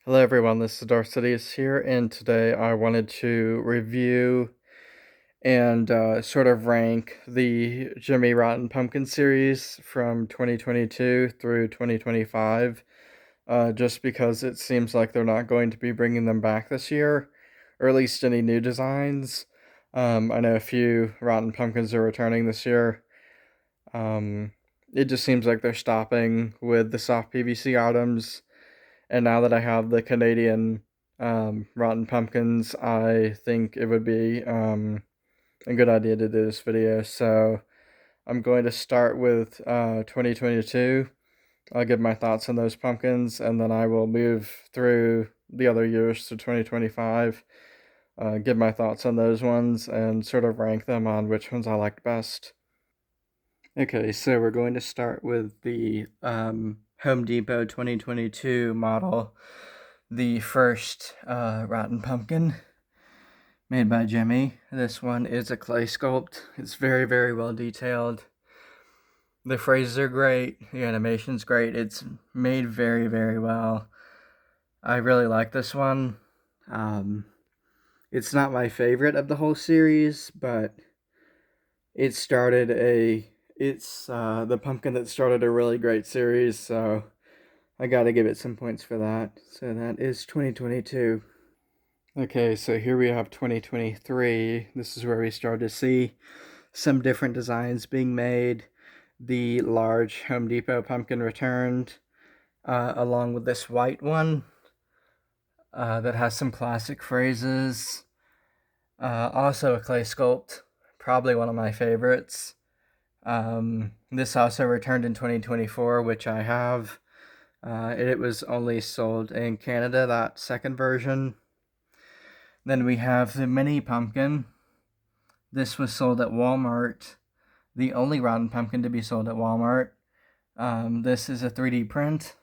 Hello everyone, this is Darcidius here, and today I wanted to review and sort of rank the Jimmy Rotten Pumpkin series from 2022 through 2025, just because it seems like they're not going to be bringing them back this year, or at least any new designs. I know a few Rotten Pumpkins are returning this year. It just seems like they're stopping with the soft PVC items. And now that I have the Canadian Rotten Pumpkins, I think it would be a good idea to do this video. So I'm going to start with 2022. I'll give my thoughts on those pumpkins, and then I will move through the other years to 2025, give my thoughts on those ones, and sort of rank them on which ones I liked best. Okay, so we're going to start with the Home Depot 2022 model, the first Rotten Pumpkin made by Gemmy. This one is a clay sculpt. It's very, very well detailed. The phrases are great. The animation's great. It's made very, very well. I really like this one. It's not my favorite of the whole series, but it started the pumpkin that started a really great series, so I gotta give it some points for that. So that is 2022. Okay, so here we have 2023. This is where we start to see some different designs being made. The large Home Depot pumpkin returned, along with this white one that has some classic phrases. Also a clay sculpt, probably one of my favorites. This also returned in 2024, which I have. It was only sold in Canada, that second version. Then we have the mini pumpkin. This was sold at Walmart, the only Rotten Pumpkin to be sold at Walmart. This is a 3D print.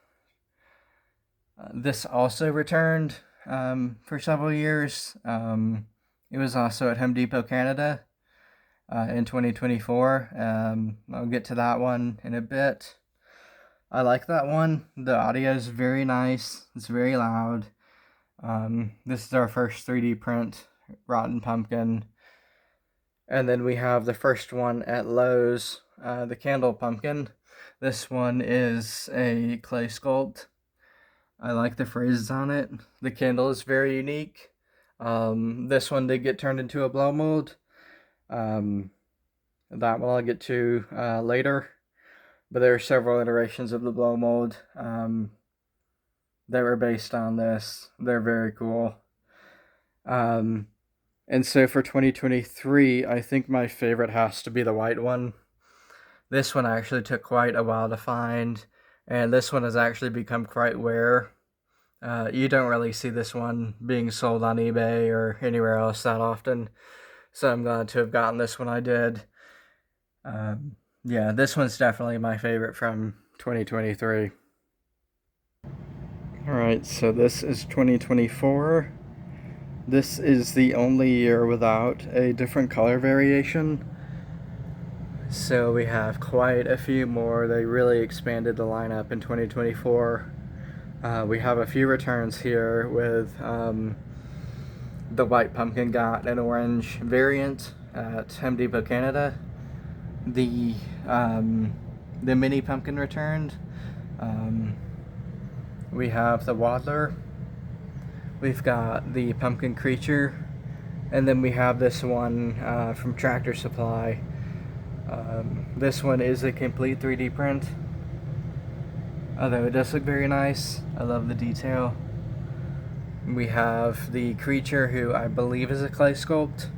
This also returned for several years. It was also at Home Depot Canada in 2024. I'll get to that one in a bit. I like that one. The audio is very nice. It's very loud. This is our first 3D print Rotten Pumpkin. And then we have the first one at Lowe's, the Candle Pumpkin. This one is a clay sculpt. I like the phrases on it. The candle is very unique. This one did get turned into a blow mold. That one I'll get to later. But there are several iterations of the blow mold that were based on this. They're very cool. And so for 2023, I think my favorite has to be the white one. This one actually took quite a while to find, and this one has actually become quite rare. You don't really see this one being sold on eBay or anywhere else that often, so I'm glad to have gotten this one I did. Yeah, this one's definitely my favorite from 2023. Alright, so this is 2024. This is the only year without a different color variation. So we have quite a few more. They really expanded the lineup in 2024. We have a few returns here with the white pumpkin got an orange variant at Home Depot Canada. The mini pumpkin returned. We have the Waddler. We've got the pumpkin creature, and then we have this one from Tractor Supply. This one is a complete 3D print, although it does look very nice. I love the detail. We have the creature, who I believe is a clay sculpt.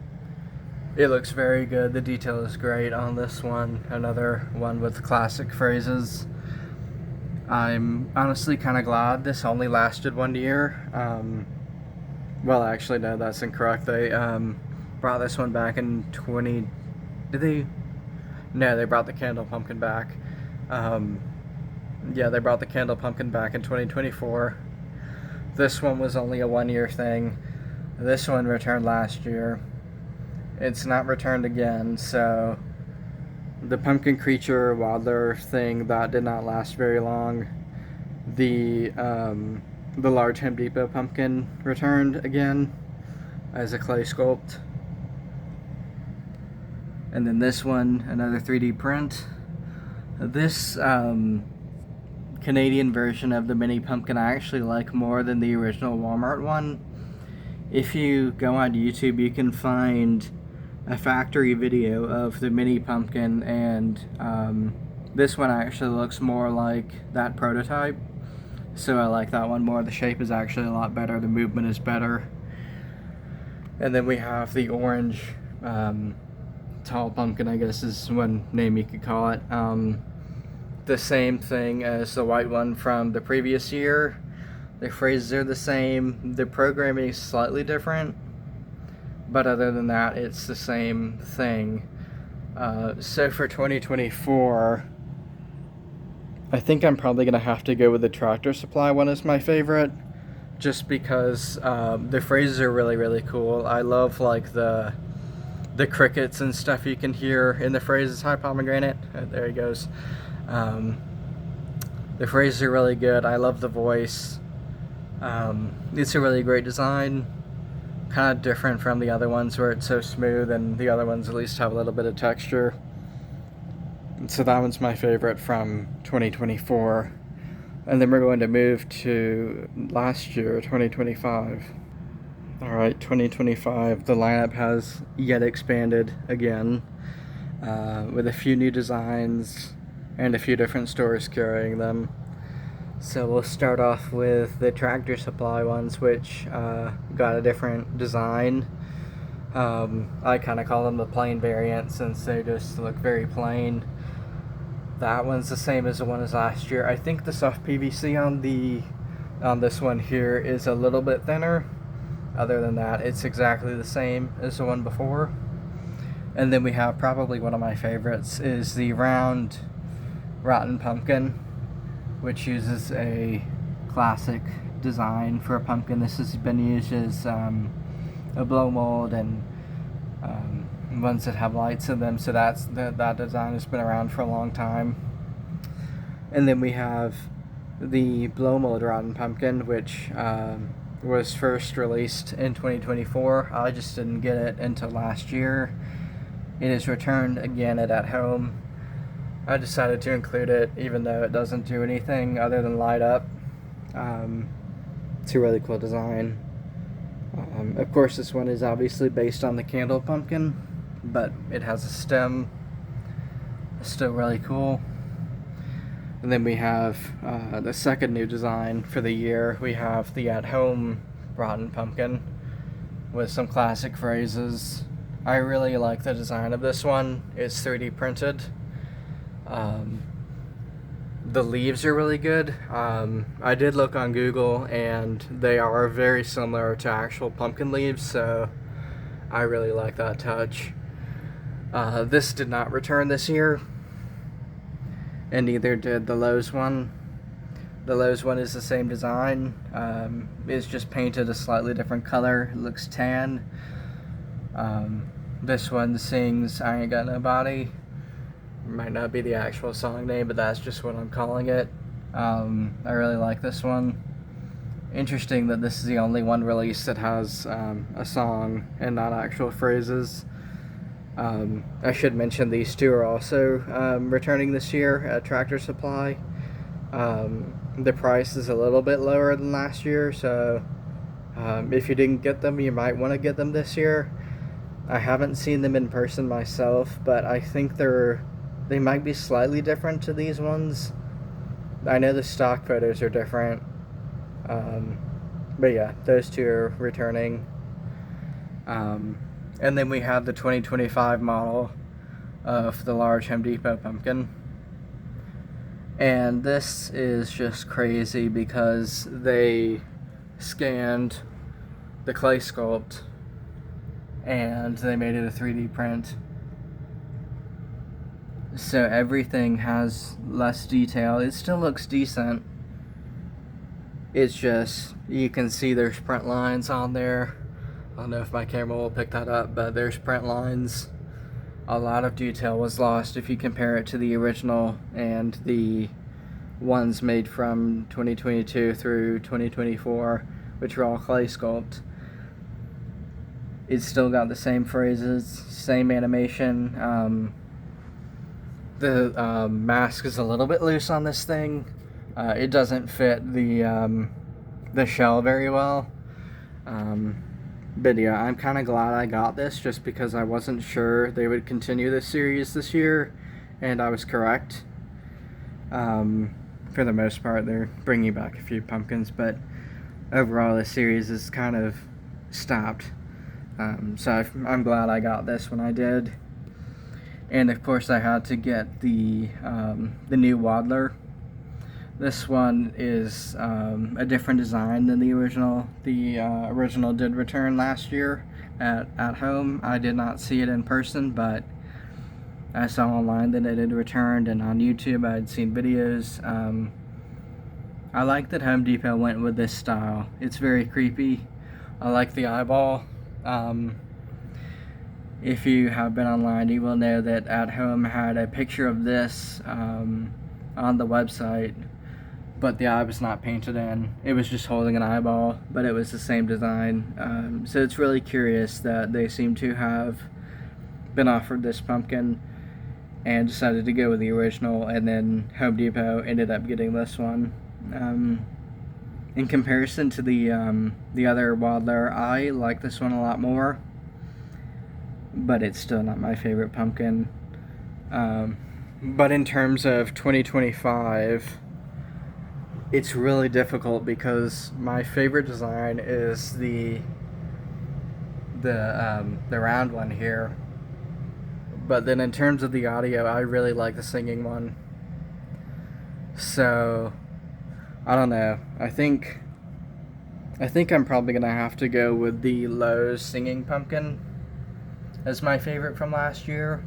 It looks very good. The detail is great on this one. Another one with classic phrases. I'm honestly kind of glad this only lasted 1 year. Well, actually, no, that's incorrect. They brought this one back in 20... Did they? No, they brought the Candle Pumpkin back. Yeah, they brought the Candle Pumpkin back in 2024. This one was only a 1-year thing. This one returned last year. It's not returned again, so the pumpkin creature waddler thing, that did not last very long. The the large Home Depot pumpkin returned again as a clay sculpt. And then this one, another 3D print. This Canadian version of the mini pumpkin I actually like more than the original Walmart one. If you go on YouTube, you can find a factory video of the mini pumpkin, and this one actually looks more like that prototype, so I like that one more. The shape is actually a lot better, the movement is better. And then we have the orange tall pumpkin, I guess is one name you could call it. The same thing as the white one from the previous year. The phrases are the same, the programming is slightly different, but other than that, it's the same thing. So for 2024, I think I'm probably going to have to go with the Tractor Supply one as my favorite, just because the phrases are really, really cool. I love like the crickets and stuff you can hear in the phrases. Hi, Pomegranate. There he goes. The phrases are really good. I love the voice. It's a really great design. Kind of different from the other ones where it's so smooth, and the other ones at least have a little bit of texture. So that one's my favorite from 2024. And then we're going to move to last year, 2025. Alright, 2025, the lineup has yet expanded again, with a few new designs and a few different stores carrying them. So we'll start off with the Tractor Supply ones, which got a different design. I kind of call them the plain variant since they just look very plain. That one's the same as the one as last year. I think the soft PVC on this one here is a little bit thinner. Other than that, it's exactly the same as the one before. And then we have probably one of my favorites is the round rotten pumpkin, which uses a classic design for a pumpkin. This has been used as a blow mold and ones that have lights in them, so that design has been around for a long time. And then we have the blow mold rotten pumpkin, which was first released in 2024. I just didn't get it until last year. It is returned again at home. I decided to include it even though it doesn't do anything other than light up. It's a really cool design. Of course, this one is obviously based on the candle pumpkin, but it has a stem. It's still really cool. And then we have the second new design for the year. We have the at-home rotten pumpkin with some classic phrases. I really like the design of this one. It's 3D printed. The leaves are really good. I did look on Google and they are very similar to actual pumpkin leaves, so I really like that touch. This did not return this year, and neither did the Lowe's one. The Lowe's one is the same design. It's just painted a slightly different color. It looks tan. This one sings I Ain't Got Nobody. Might not be the actual song name, but that's just what I'm calling it. I really like this one. Interesting that this is the only one released that has a song and not actual phrases. I should mention these two are also returning this year at Tractor Supply. The price is a little bit lower than last year, so if you didn't get them, you might want to get them this year. I haven't seen them in person myself, but I think they might be slightly different to these ones. I know the stock photos are different, but yeah, those two are returning. And then we have the 2025 model of the large Home Depot pumpkin. And this is just crazy because they scanned the clay sculpt and they made it a 3D print. So everything has less detail. It still looks decent. It's just, you can see there's print lines on there. I don't know if my camera will pick that up, but there's print lines. A lot of detail was lost if you compare it to the original and the ones made from 2022 through 2024, which were all clay sculpt. It's still got the same phrases, same animation. The mask is a little bit loose on this thing. It doesn't fit the shell very well. But yeah, I'm kind of glad I got this just because I wasn't sure they would continue this series this year, and I was correct. For the most part, they're bringing back a few pumpkins, but overall the series is kind of stopped. So I'm glad I got this when I did. And of course I had to get the new Waddler. This one is a different design than the original. The original did return last year at home. I did not see it in person, but I saw online that it had returned, and on YouTube I had seen videos. I like that Home Depot went with this style. It's very creepy. I like the eyeball. If you have been online, you will know that At Home had a picture of this on the website, but the eye was not painted in. It was just holding an eyeball, but it was the same design. So it's really curious that they seem to have been offered this pumpkin and decided to go with the original, and then Home Depot ended up getting this one. In comparison to the other Waddler, I like this one a lot more, but it's still not my favorite pumpkin. But in terms of 2025, it's really difficult because my favorite design is the round one here. But then in terms of the audio, I really like the singing one. So I don't know. I think I'm probably gonna have to go with the Lowe's singing pumpkin as my favorite from last year.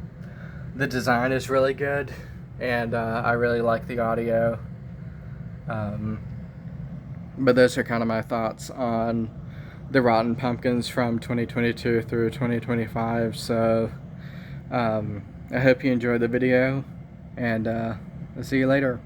The design is really good, and I really like the audio. But those are kind of my thoughts on the rotten pumpkins from 2022 through 2025. So I hope you enjoyed the video, and I'll see you later.